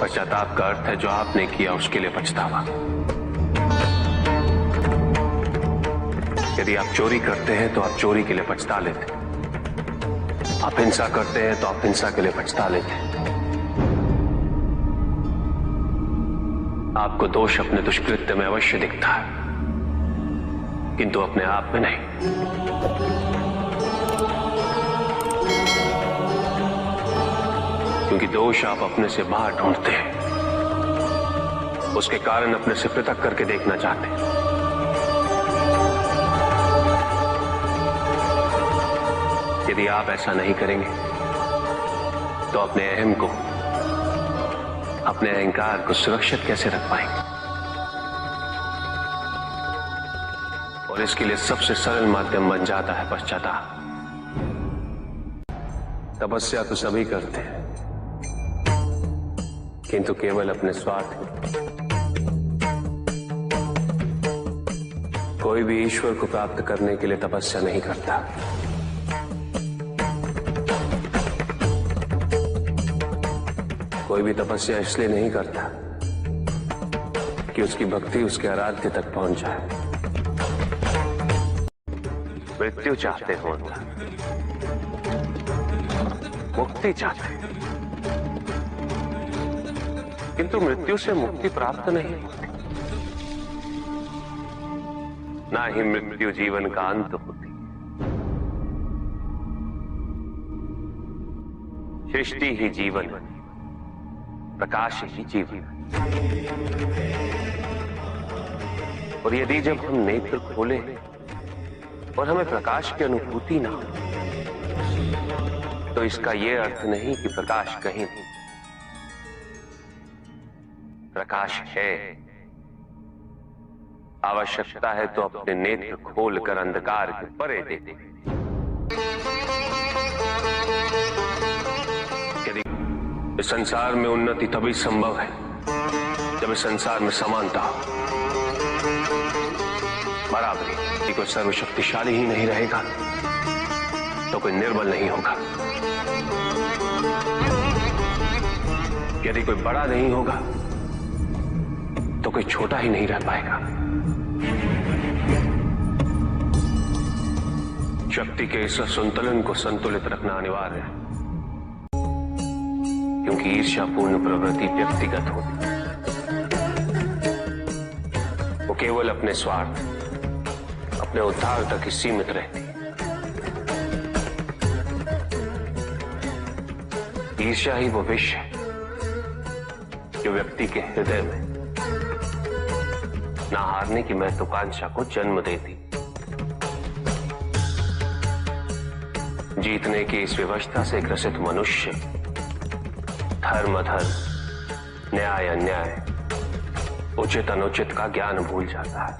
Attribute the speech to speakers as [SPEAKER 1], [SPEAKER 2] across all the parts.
[SPEAKER 1] पश्चाताप का अर्थ है जो आपने किया उसके लिए पछतावा। यदि आप चोरी करते हैं तो आप चोरी के लिए पछता लेते, आप हिंसा करते हैं तो आप हिंसा के लिए पछता लेते। आपको दोष अपने दुष्कृत्य में अवश्य दिखता है, किंतु अपने आप में नहीं। क्योंकि दोष आप अपने से बाहर ढूंढते हैं, उसके कारण अपने से पृथक करके देखना चाहते हैं। यदि आप ऐसा नहीं करेंगे तो अपने अहम को, अपने अहंकार को सुरक्षित कैसे रख पाएंगे? और इसके लिए सबसे सरल माध्यम बन जाता है पश्चाताप। तपस्या तो सभी करते हैं, किंतु केवल अपने स्वार्थ में। कोई भी ईश्वर को प्राप्त करने के लिए तपस्या नहीं करता। कोई भी तपस्या इसलिए नहीं करता कि उसकी भक्ति उसके आराध्य तक पहुंच जाए। मृत्यु चाहते हो, मुक्ति चाहते, किंतु मृत्यु से मुक्ति प्राप्त नहीं होती। ना ही मृत्यु जीवन का अंत होती। सृष्टि ही जीवन, प्रकाश ही जीवन। और यदि जब हम नेत्र खोले और हमें प्रकाश की अनुभूति ना हो, तो इसका यह अर्थ नहीं कि प्रकाश कहीं नहीं। प्रकाश है। आवश्यकता है तो अपने नेत्र खोलकर अंधकार के परे देते। यदि इस संसार में उन्नति तभी संभव है जब इस संसार में समानता हो, बराबरी। यदि कोई सर्वशक्तिशाली ही नहीं रहेगा तो कोई निर्बल नहीं होगा। यदि कोई बड़ा नहीं होगा तो कोई छोटा ही नहीं रह पाएगा। शक्ति के इस असंतुलन को संतुलित रखना अनिवार्य है, क्योंकि ईर्ष्यापूर्ण प्रवृत्ति व्यक्तिगत होती है। वो केवल अपने स्वार्थ, अपने उद्धार तक ही सीमित रहती है। ईर्ष्या ही वो विष है जो व्यक्ति के हृदय में ना हारने की महत्वाकांक्षा को जन्म देती। जीतने की इस व्यवस्था से ग्रसित मनुष्य धर्म अधर्म, न्याय अन्याय, उचित अनुचित का ज्ञान भूल जाता है।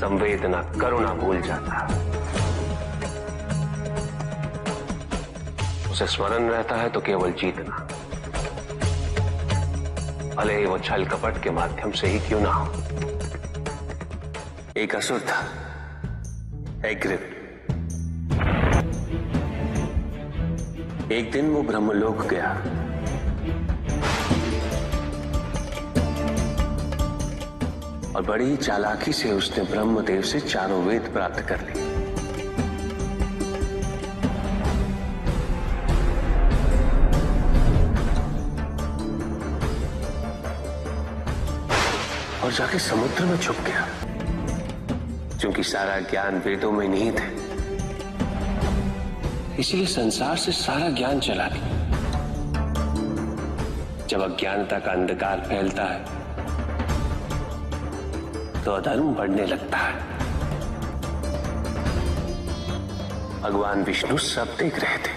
[SPEAKER 1] संवेदना, करुणा भूल जाता है। उसे स्मरण रहता है तो केवल जीतना, भले ही वो छल कपट के माध्यम से ही क्यों ना हो। एक असुर था, एग्रिप। एक दिन वो ब्रह्मलोक गया। और बड़ी चालाकी से उसने ब्रह्मदेव से चारों वेद प्राप्त कर लिए। और जाके समुद्र में छुप गया, क्योंकि सारा ज्ञान वेदों में निहित है। इसलिए संसार से सारा ज्ञान चला गया। जब अज्ञानता का अंधकार फैलता है तो अधर्म बढ़ने लगता है। भगवान विष्णु सब देख रहे थे।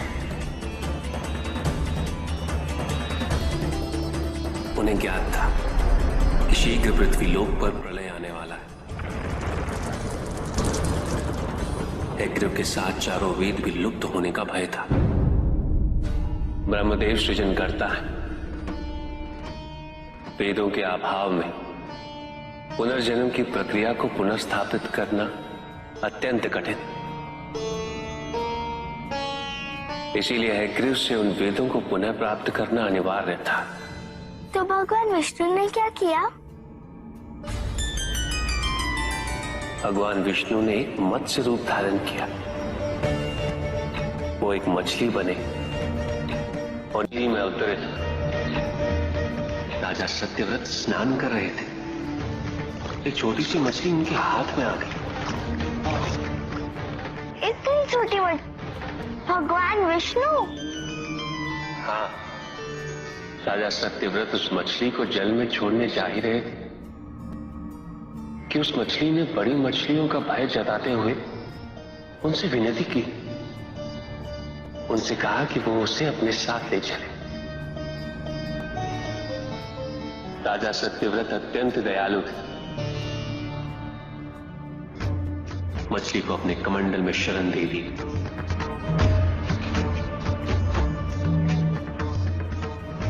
[SPEAKER 1] उन्हें ज्ञान था कि शीघ्र पृथ्वी लोक पर प्रलय आने वाला है। एग्रिप के साथ चारों वेद भी लुप्त होने का भय था। ब्रह्मदेव सृजन करता है। वेदों के अभाव में पुनर्जन्म की प्रक्रिया को पुनर्स्थापित करना अत्यंत कठिन। इसीलिए हयग्रीव से उन वेदों को पुनः प्राप्त करना अनिवार्य था।
[SPEAKER 2] तो भगवान विष्णु ने क्या किया?
[SPEAKER 1] भगवान विष्णु ने एक मत्स्य रूप धारण किया। वो एक मछली बने और नदी में उतरे। राजा सत्यव्रत स्नान कर रहे थे। एक छोटी सी मछली उनके हाथ में आ गई।
[SPEAKER 2] इतनी छोटी मछली? भगवान विष्णु?
[SPEAKER 1] हाँ, राजा सत्यव्रत उस मछली को जल में छोड़ने जा ही रहे थे कि उस मछली ने बड़ी मछलियों का भय जताते हुए उनसे विनती की। उनसे कहा कि वो उसे अपने साथ ले चले। राजा सत्यव्रत अत्यंत दयालु थे। मछली को अपने कमंडल में शरण दे दी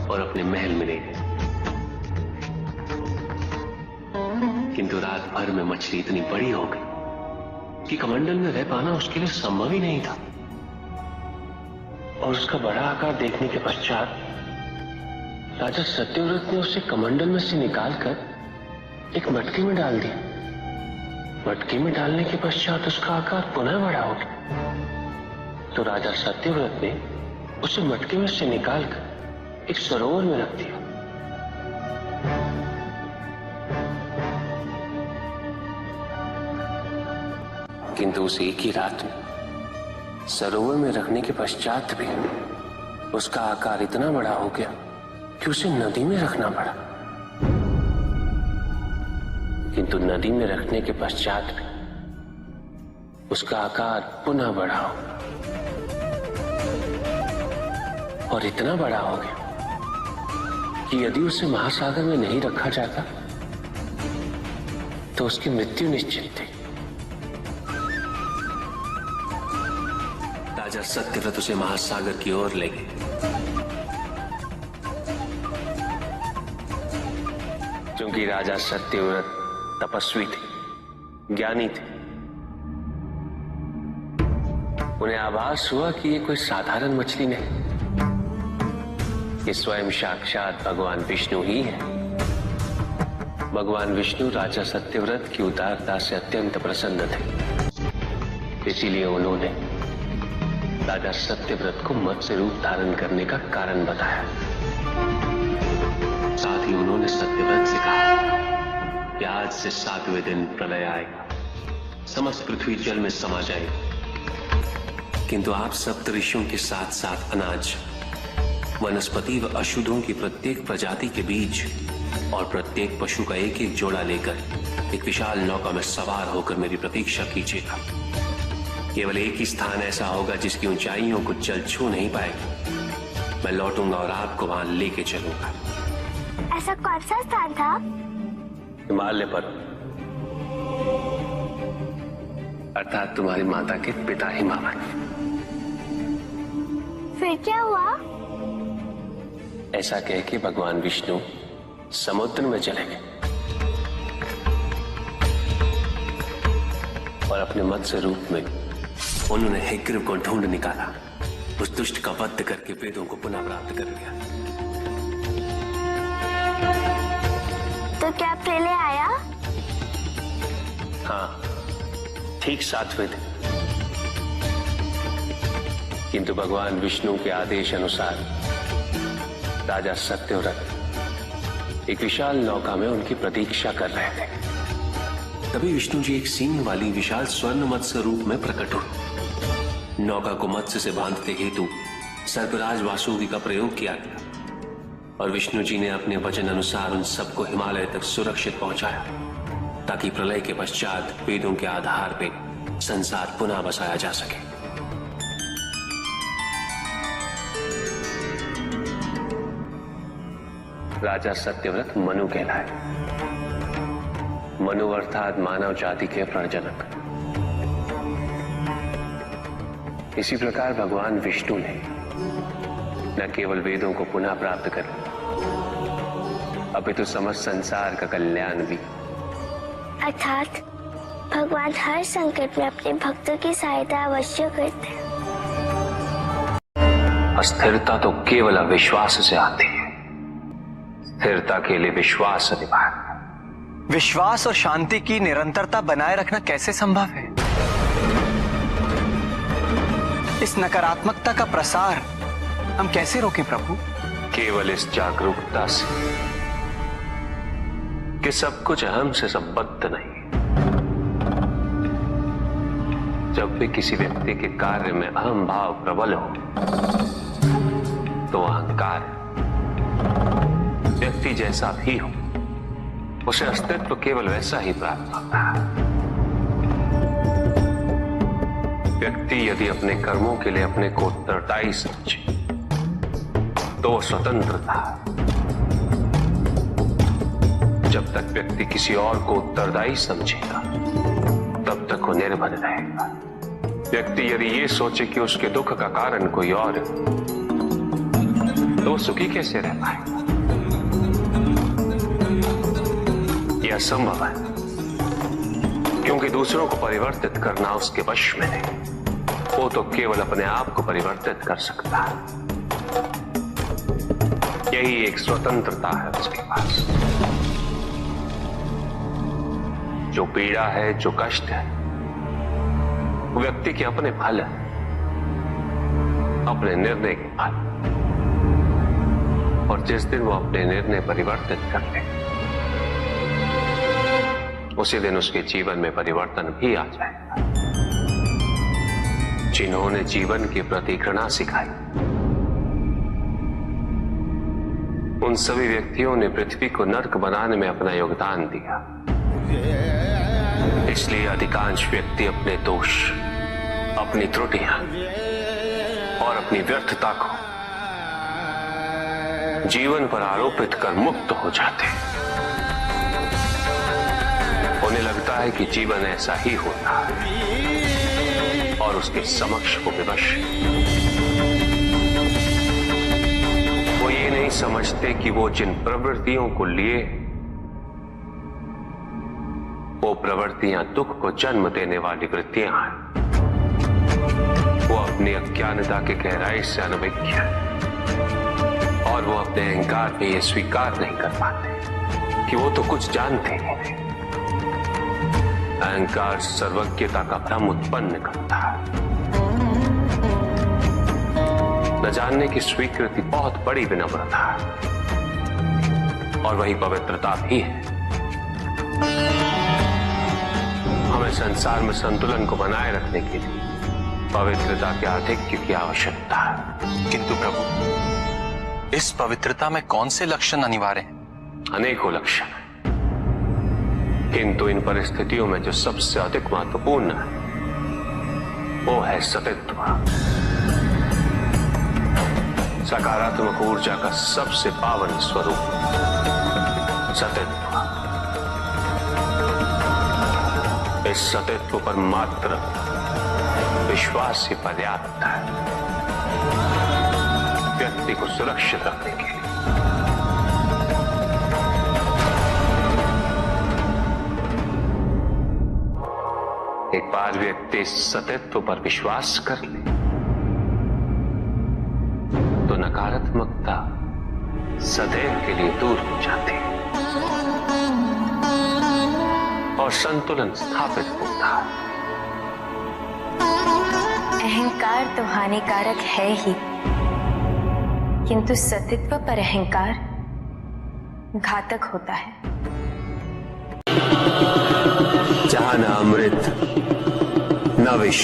[SPEAKER 1] और अपने महल में ले गए। किंतु रात भर में मछली इतनी बड़ी हो गई कि कमंडल में रह पाना उसके लिए संभव ही नहीं था। और उसका बड़ा आकार देखने के पश्चात राजा सत्यव्रत ने उसे कमंडल में से निकालकर एक मटकी में डाल दिया। मटकी में डालने के पश्चात उसका आकार पुनः बड़ा हो गया। तो राजा सत्यव्रत ने उसे मटकी में से निकालकर एक सरोवर में रख दिया। किंतु उस एक ही रात में सरोवर में रखने के पश्चात भी उसका आकार इतना बड़ा हो गया कि उसे नदी में रखना पड़ा। किंतु नदी में रखने के पश्चात भी उसका आकार पुनः बड़ा हो और इतना बड़ा हो गया कि यदि उसे महासागर में नहीं रखा जाता तो उसकी मृत्यु निश्चित थी। राजा सत्यव्रत उसे महासागर की ओर ले गए। क्योंकि राजा सत्यव्रत तपस्वी थे, ज्ञानी थे, उन्हें आभास हुआ कि ये कोई साधारण मछली नहीं, ये स्वयं साक्षात भगवान विष्णु ही है। भगवान विष्णु राजा सत्यव्रत की उदारता से अत्यंत प्रसन्न थे। इसीलिए उन्होंने राजा सत्यव्रत को मत्स्य रूप धारण करने का कारण बताया। साथ ही उन्होंने सत्यव्रत से कहा कि आज से 7वें दिन प्रलय आएगा, समस्त पृथ्वी जल में समा जाएगी। किंतु आप सप्त ऋषियों के साथ साथ अनाज, वनस्पति व अशुद्धों की प्रत्येक प्रजाति के बीज और प्रत्येक पशु का एक एक जोड़ा लेकर एक विशाल नौका में सवार होकर मेरी प्रतीक्षा कीजिएगा। केवल एक ही स्थान ऐसा होगा जिसकी ऊंचाइयों को जल छू नहीं पाएगा। मैं लौटूंगा और आपको वहां लेके चलूंगा।
[SPEAKER 2] ऐसा कौन सा स्थान था?
[SPEAKER 1] हिमालय पर, अर्थात तुम्हारी माता के पिता हिमालय।
[SPEAKER 2] फिर क्या हुआ?
[SPEAKER 1] ऐसा कह के भगवान विष्णु समुद्र में चले गए और अपने मत्स्य रूप में उन्होंने हयग्रीव को ढूंढ निकाला। उस दुष्ट का वध करके वेदों को पुनः प्राप्त कर लिया।
[SPEAKER 2] तो क्या प्रलय आया?
[SPEAKER 1] हाँ, ठीक 7वें दिन। किंतु भगवान विष्णु के आदेश अनुसार राजा सत्यव्रत एक विशाल नौका में उनकी प्रतीक्षा कर रहे थे। तभी विष्णु जी एक सींग वाली विशाल स्वर्ण मत्स्य रूप में प्रकट हुए। नौका को मत्स्य से बांधते हेतु सर्पराज वासुकी का प्रयोग किया गया और विष्णु जी ने अपने वचन अनुसार उन सबको हिमालय तक सुरक्षित पहुंचाया, ताकि प्रलय के पश्चात वेदों के आधार पर संसार पुनः बसाया जा सके। राजा सत्यव्रत मनु कहलाए। मनु अर्थात मानव जाति के प्रजनक। इसी प्रकार भगवान विष्णु ने न केवल वेदों को पुनः प्राप्त कर अपितु समस्त संसार का कल्याण भी।
[SPEAKER 2] अर्थात भगवान हर संकट में अपने भक्तों की सहायता अवश्य करते हैं।
[SPEAKER 1] अस्थिरता तो केवल अविश्वास से आती है। स्थिरता के लिए विश्वास अनिवार्य है।
[SPEAKER 3] विश्वास और शांति की निरंतरता बनाए रखना कैसे संभव है? इस नकारात्मकता का प्रसार हम कैसे रोकें प्रभु?
[SPEAKER 1] केवल इस जागरूकता से कि सब कुछ अहम से संबद्ध नहीं। जब भी किसी व्यक्ति के कार्य में अहम भाव प्रबल हो तो अहंकार व्यक्ति जैसा भी हो उसे अस्तित्व केवल वैसा ही प्राप्त होता है। व्यक्ति यदि अपने कर्मों के लिए अपने को उत्तरदायी समझे तो वो स्वतंत्र था। जब तक व्यक्ति किसी और को उत्तरदायी समझेगा तब तक वो निर्भर रहेगा। व्यक्ति यदि ये सोचे कि उसके दुख का कारण कोई और है तो वो सुखी कैसे रह पाएगा? यह असंभव है, क्योंकि दूसरों को परिवर्तित करना उसके वश में नहीं। वो तो केवल अपने आप को परिवर्तित कर सकता है। यही एक स्वतंत्रता है उसके पास। जो पीड़ा है, जो कष्ट है, वो व्यक्ति के अपने फल है, अपने निर्णय के फल। और जिस दिन वो अपने निर्णय परिवर्तित कर ले उसी दिन उसके जीवन में परिवर्तन भी आ जाएगा। जिन्होंने जीवन के प्रति घृणा सिखाई उन सभी व्यक्तियों ने पृथ्वी को नर्क बनाने में अपना योगदान दिया। इसलिए अधिकांश व्यक्ति अपने दोष, अपनी त्रुटियां और अपनी व्यर्थता को जीवन पर आरोपित कर मुक्त हो जाते। उन्हें लगता है कि जीवन ऐसा ही होता है और उसके समक्ष वो विवश। वो ये नहीं समझते कि वो जिन प्रवृत्तियों को लिए वो प्रवृत्तियां दुख को जन्म देने वाली वृत्तियां हैं। वो अपनी अज्ञानता के गहराई से अनभिज्ञ है और वो अपने अहंकार में ये स्वीकार नहीं कर पाते कि वो तो कुछ जानते ही नहीं। अहंकार सर्वज्ञता का भ्रम उत्पन्न करता है। न जानने की स्वीकृति बहुत बड़ी विनम्रता है और वही पवित्रता भी है। हमें संसार में संतुलन को बनाए रखने के लिए पवित्रता के आधिक्य की आवश्यकता है।
[SPEAKER 3] किंतु प्रभु, इस पवित्रता में कौन से लक्षण अनिवार्य हैं?
[SPEAKER 1] अनेकों लक्षण हैं, किंतु इन परिस्थितियों में जो सबसे अधिक महत्वपूर्ण है वो है सतित्व। सकारात्मक ऊर्जा का सबसे पावन स्वरूप सतित्व। इस सतित्व पर मात्र विश्वास ही पर्याप्त है व्यक्ति को सुरक्षित रखने के लिए। एक बार व्यक्ति इस सतित्व पर विश्वास कर ले तो नकारात्मकता सदैव के लिए दूर हो जाती है और संतुलन स्थापित होता है।
[SPEAKER 4] अहंकार तो हानिकारक है ही, किंतु सतित्व पर अहंकार घातक होता है।
[SPEAKER 1] जहां न अमृत, न विष,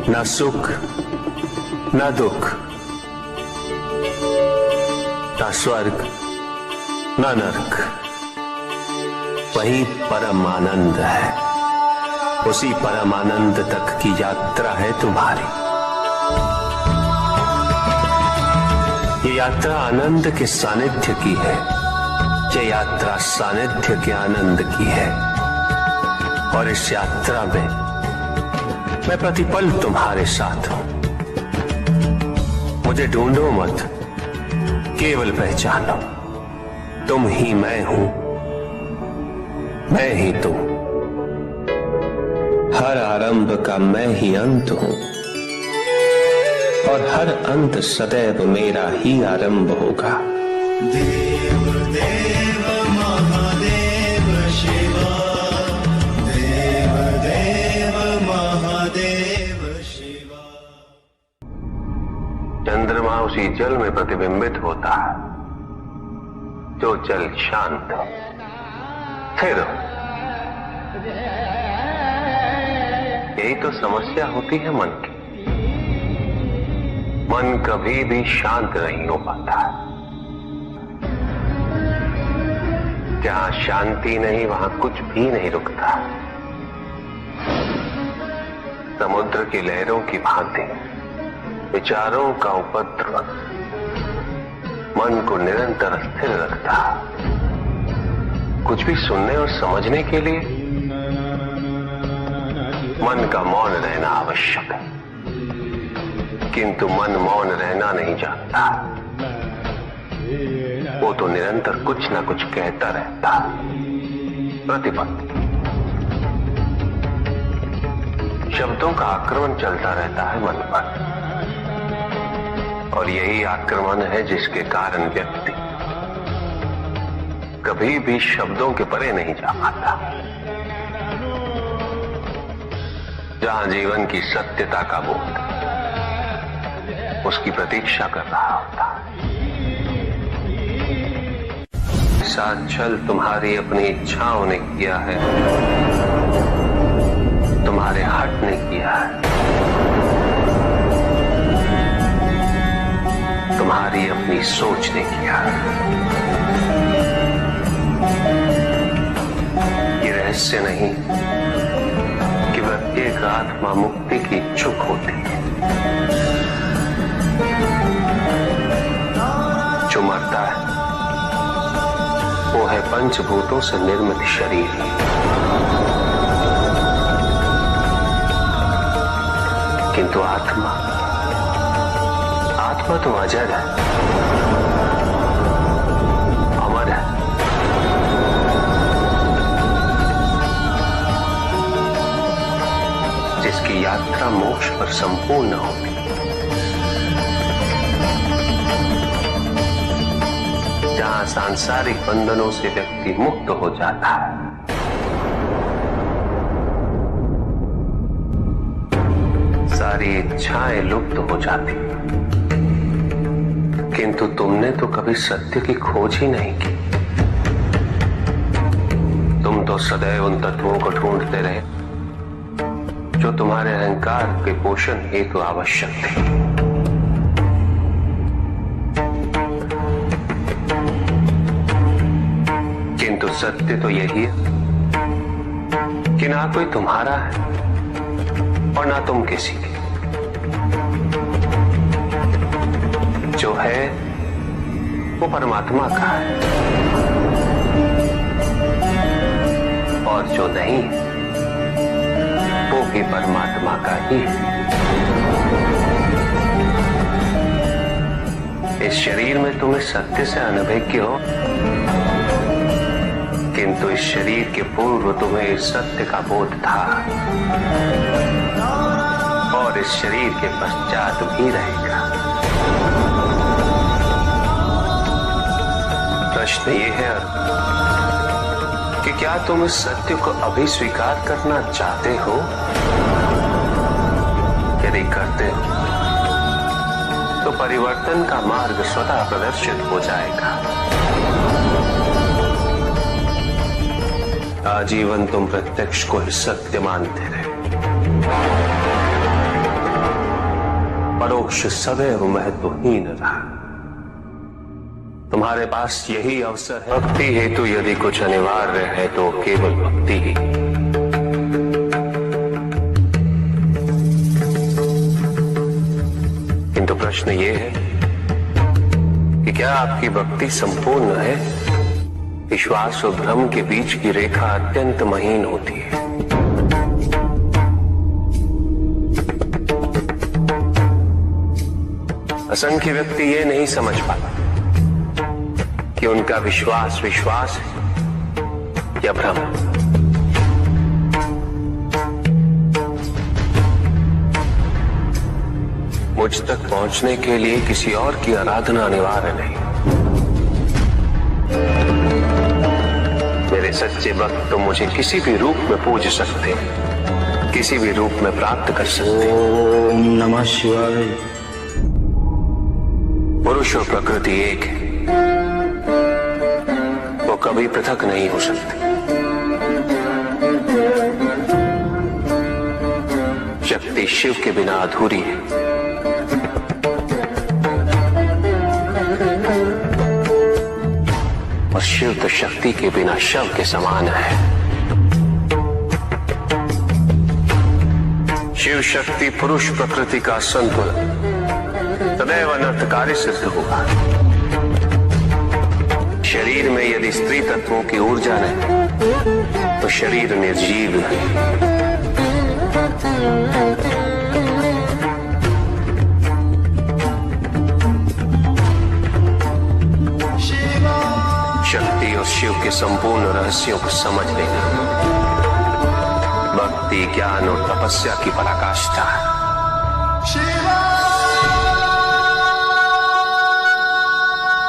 [SPEAKER 1] न सुख, न दुख, न स्वर्ग, न नरक, वही परम आनंद है। उसी परम आनंद तक की यात्रा है तुम्हारी। ये यात्रा आनंद के सानिध्य की है। ये यात्रा सानिध्य के आनंद की है और इस यात्रा में मैं प्रतिपल तुम्हारे साथ हूं। मुझे ढूंढो मत, केवल पहचानो तुम ही मैं हूं, मैं ही तुम। हर आरंभ का मैं ही अंत हूं। और हर अंत सदैव मेरा ही आरंभ होगा।
[SPEAKER 5] देव देव महादेव शिवा, देव देव महादेव शिवा।
[SPEAKER 1] चंद्रमा उसी जल में प्रतिबिंबित होता है जो जल शांत है। फिर यही तो समस्या होती है मन की। मन कभी भी शांत नहीं हो पाता। जहां शांति नहीं वहां कुछ भी नहीं रुकता। समुद्र की लहरों की भांति विचारों का उपद्रव मन को निरंतर स्थिर रखता। कुछ भी सुनने और समझने के लिए मन का मौन रहना आवश्यक है, किंतु मन मौन रहना नहीं जानता। वो तो निरंतर कुछ ना कुछ कहता रहता, प्रतिपल शब्दों का आक्रमण चलता रहता है मन पर, और यही आक्रमण है जिसके कारण व्यक्ति कभी भी शब्दों के परे नहीं जा पाता। जहां जीवन की सत्यता का बोध उसकी प्रतीक्षा कर रहा होता। साथ छल तुम्हारी अपनी इच्छाओं ने किया है, तुम्हारे हट ने किया है, तुम्हारी अपनी सोच ने किया है। ये रहस्य नहीं कि प्रत्येक आत्मा मुक्ति की इच्छुक होती है। जो मरता है वो है पंचभूतों से निर्मित शरीर। किंतु आत्मा तो अजर है, अमर है। जिसकी यात्रा मोक्ष पर संपूर्ण होती। जहां सांसारिक बंधनों से व्यक्ति मुक्त हो जाता है, सारी इच्छाएं लुप्त हो जाती। किंतु तुमने तो कभी सत्य की खोज ही नहीं की। तुम तो सदैव उन तत्वों को ढूंढते रहे जो तुम्हारे अहंकार के पोषण हेतु आवश्यक थे। किंतु सत्य तो यही है कि ना कोई तुम्हारा है और ना तुम किसी के। जो है वो परमात्मा का है, और जो नहीं वो भी परमात्मा का ही है। इस शरीर में तुम्हें सत्य से अनभिज्ञ हो, किंतु इस शरीर के पूर्व तुम्हें इस सत्य का बोध था, और इस शरीर के पश्चात भी रहेगा। प्रश्न ये है कि क्या तुम इस सत्य को अभी स्वीकार करना चाहते हो? यदि करते हो तो परिवर्तन का मार्ग स्वतः प्रदर्शित हो जाएगा। आजीवन तुम प्रत्यक्ष को ही सत्य मानते रहे, परोक्ष सदैव महत्वहीन रहा। तुम्हारे पास यही अवसर है। भक्ति हेतु यदि कुछ अनिवार्य है तो केवल भक्ति ही। किंतु प्रश्न ये है कि क्या आपकी भक्ति संपूर्ण है? विश्वास और भ्रम के बीच की रेखा अत्यंत महीन होती है। असंख्य व्यक्ति ये नहीं समझ पाता कि उनका विश्वास विश्वास है या भ्रम। मुझ तक पहुंचने के लिए किसी और की आराधना अनिवार्य नहीं। मेरे सच्चे भक्त तो मुझे किसी भी रूप में पूज सकते, किसी भी रूप में प्राप्त कर सकते।
[SPEAKER 5] ओम नमः शिवाय।
[SPEAKER 1] पुरुष और प्रकृति एक है, वो कभी पृथक नहीं हो सकते। शक्ति शिव के बिना अधूरी है, और शिव तो शक्ति के बिना शव के समान है। शिव शक्ति पुरुष प्रकृति का संतुलन सदैव अनर्थकारी सिद्ध होगा। शरीर में यदि स्त्री तत्वों की ऊर्जा नहीं तो शरीर निर्जीव है। शक्ति और शिव के संपूर्ण रहस्यों को समझ लेना भक्ति, ज्ञान और तपस्या की पराकाष्ठा है।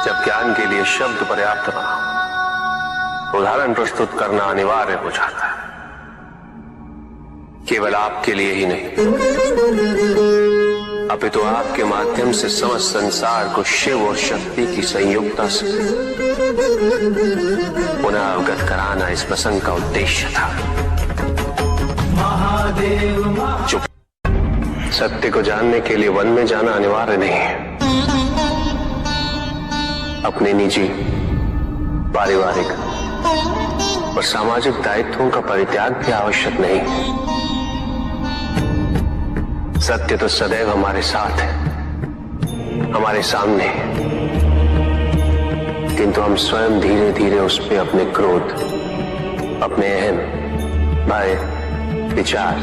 [SPEAKER 1] जब ज्ञान के लिए शब्द पर्याप्त बना, उदाहरण प्रस्तुत करना अनिवार्य हो जाता है। केवल आपके लिए ही नहीं, अपितु तो आपके माध्यम से समस्त संसार को शिव और शक्ति की संयुक्ता से पुनः अवगत कराना इस प्रसंग का उद्देश्य था। चुप। सत्य को जानने के लिए वन में जाना अनिवार्य नहीं है। अपने निजी, पारिवारिक और सामाजिक दायित्वों का परित्याग भी आवश्यक नहीं है। सत्य तो सदैव हमारे साथ है, हमारे सामने है, किंतु हम स्वयं धीरे धीरे उस पे अपने क्रोध, अपने अहम, भय, विचार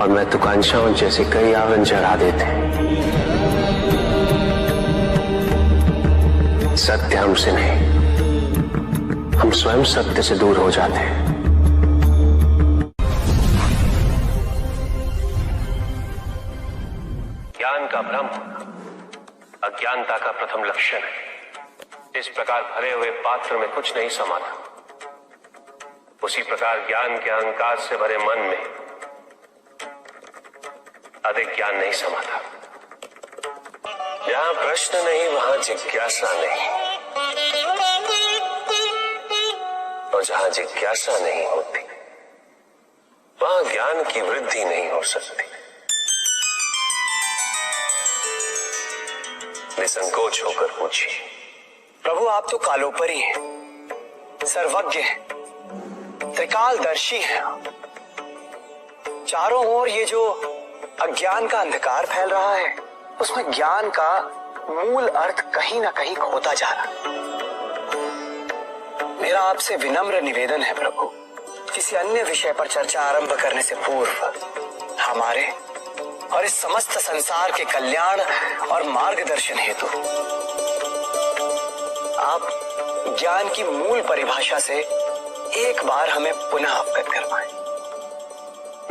[SPEAKER 1] और महत्वाकांक्षाओं जैसे कई आवरण चढ़ा देते हैं। सत्य हमसे नहीं, हम स्वयं सत्य से दूर हो जाते हैं। ज्ञान का भ्रम अज्ञानता का प्रथम लक्षण है। इस प्रकार भरे हुए पात्र में कुछ नहीं समाता, उसी प्रकार ज्ञान के अहंकार से भरे मन में अधिक ज्ञान नहीं समाता। जहां प्रश्न नहीं वहां जिज्ञासा नहीं, और जहां जिज्ञासा नहीं होती वहां ज्ञान की वृद्धि नहीं हो सकती। निसंकोच होकर पूछिए।
[SPEAKER 6] प्रभु, आप तो कालोपरी हैं, सर्वज्ञ हैं, त्रिकालदर्शी हैं। चारों ओर ये जो अज्ञान का अंधकार फैल रहा है, उसमें ज्ञान का मूल अर्थ कहीं ना कहीं खोता जा रहा। मेरा आपसे विनम्र निवेदन है प्रभु, किसी अन्य विषय पर चर्चा आरंभ करने से पूर्व हमारे और इस समस्त संसार के कल्याण और मार्गदर्शन हेतु आप ज्ञान की मूल परिभाषा से एक बार हमें पुनः अवगत करवाएं।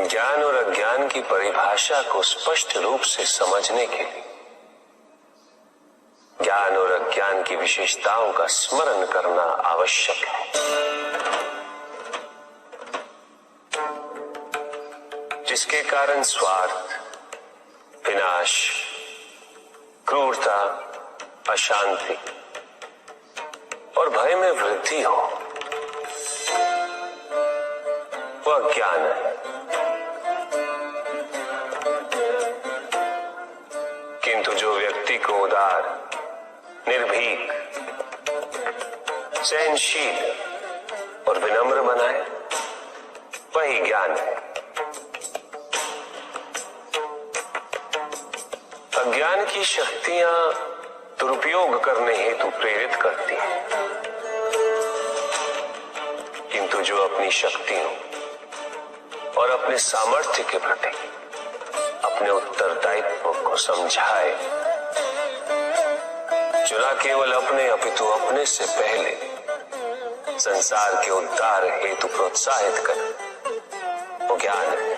[SPEAKER 1] ज्ञान और अज्ञान की परिभाषा को स्पष्ट रूप से समझने के लिए ज्ञान और अज्ञान की विशेषताओं का स्मरण करना आवश्यक है, जिसके कारण स्वार्थ, विनाश, क्रूरता, अशांति और भय में वृद्धि हो, वह ज्ञान है। किंतु जो व्यक्ति को उदार, निर्भीक, सहनशील और विनम्र बनाए, वही ज्ञान है। अज्ञान की शक्तियां दुरुपयोग करने हेतु प्रेरित करती हैं, किंतु जो अपनी शक्तियों और अपने सामर्थ्य के प्रति अपने उत्तरदायित्व को समझाए, जो न केवल अपने अपितु अपने से पहले संसार के उद्धार हेतु प्रोत्साहित करे, वो ज्ञान है।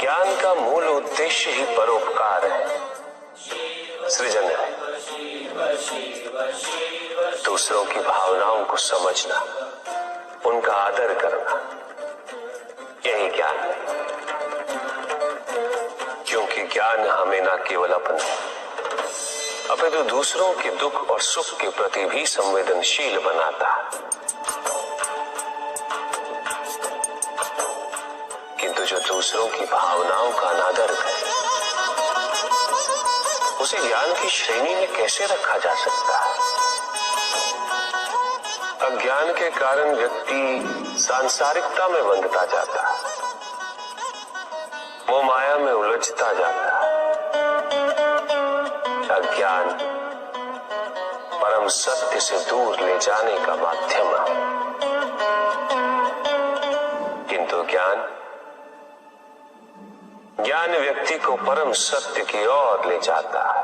[SPEAKER 1] ज्ञान का मूल उद्देश्य ही परोपकार है, सृजन है। दूसरों की भावनाओं को समझना, उनका आदर करना, यही ज्ञान है। क्योंकि ज्ञान हमें न केवल अपने अपितु दूसरों के दुख और सुख के प्रति भी संवेदनशील बनाता है। किंतु जो दूसरों की भावनाओं का अनादर करे, उसे ज्ञान की श्रेणी में कैसे रखा जा सकता है? अज्ञान के कारण व्यक्ति सांसारिकता में बंधता जाता है, वो माया में उलझता जाता है। अज्ञान परम सत्य से दूर ले जाने का माध्यम है, किंतु ज्ञान व्यक्ति को परम सत्य की ओर ले जाता है।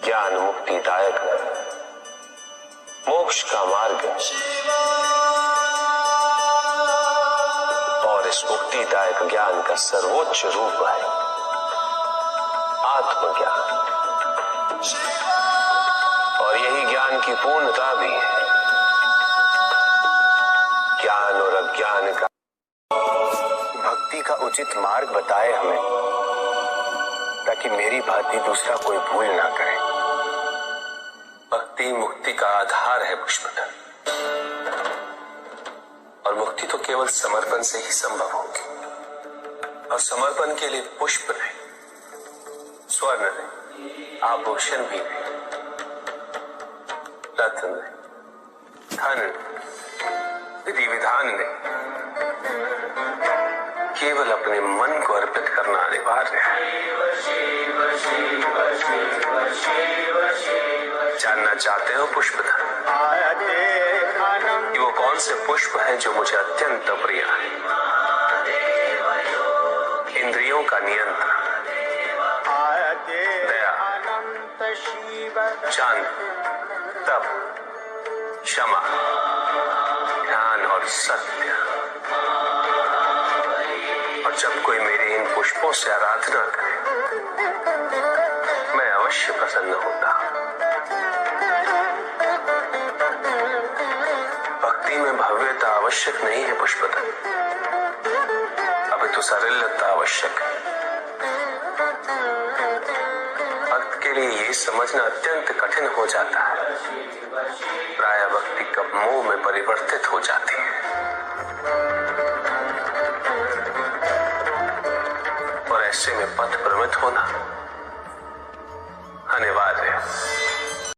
[SPEAKER 1] ज्ञान मुक्तिदायक है, मोक्ष का मार्ग है, और इस मुक्तिदायक ज्ञान का सर्वोच्च रूप है आत्मज्ञान। और यही ज्ञान की पूर्णता भी है। ज्ञान और अज्ञान का
[SPEAKER 6] भक्ति का उचित मार्ग बताए हमें, ताकि मेरी भांति दूसरा कोई भूल ना करे।
[SPEAKER 1] भक्ति मुक्ति का आधार है पुष्पदल, और मुक्ति तो केवल समर्पण से ही संभव होगी। और समर्पण के लिए पुष्प नहीं, स्वर्ण नहीं, आभूषण भी नहीं, रत्न नहीं, धन नहीं, विधि विधान नहीं, केवल अपने मन को अर्पित करना अनिवार्य है। जानना चाहते हो पुष्पधन कि वो कौन से पुष्प हैं जो मुझे अत्यंत प्रिय है? इंद्रियों का नियंत्रण, दया, शांति, तप, क्षमा, ध्यान और सत्य। और जब कोई मेरे इन पुष्पों से आराधना करे, मैं अवश्य प्रसन्न होता। भक्ति में भव्यता आवश्यक नहीं है पुष्पदल, अभी तो सरलता आवश्यक है। भक्त के लिए ये समझना अत्यंत कठिन हो जाता है, प्रायः भक्ति कब मोह में परिवर्तित हो जाती है। और ऐसे में पथ भ्रमित होना अनिवार्य है।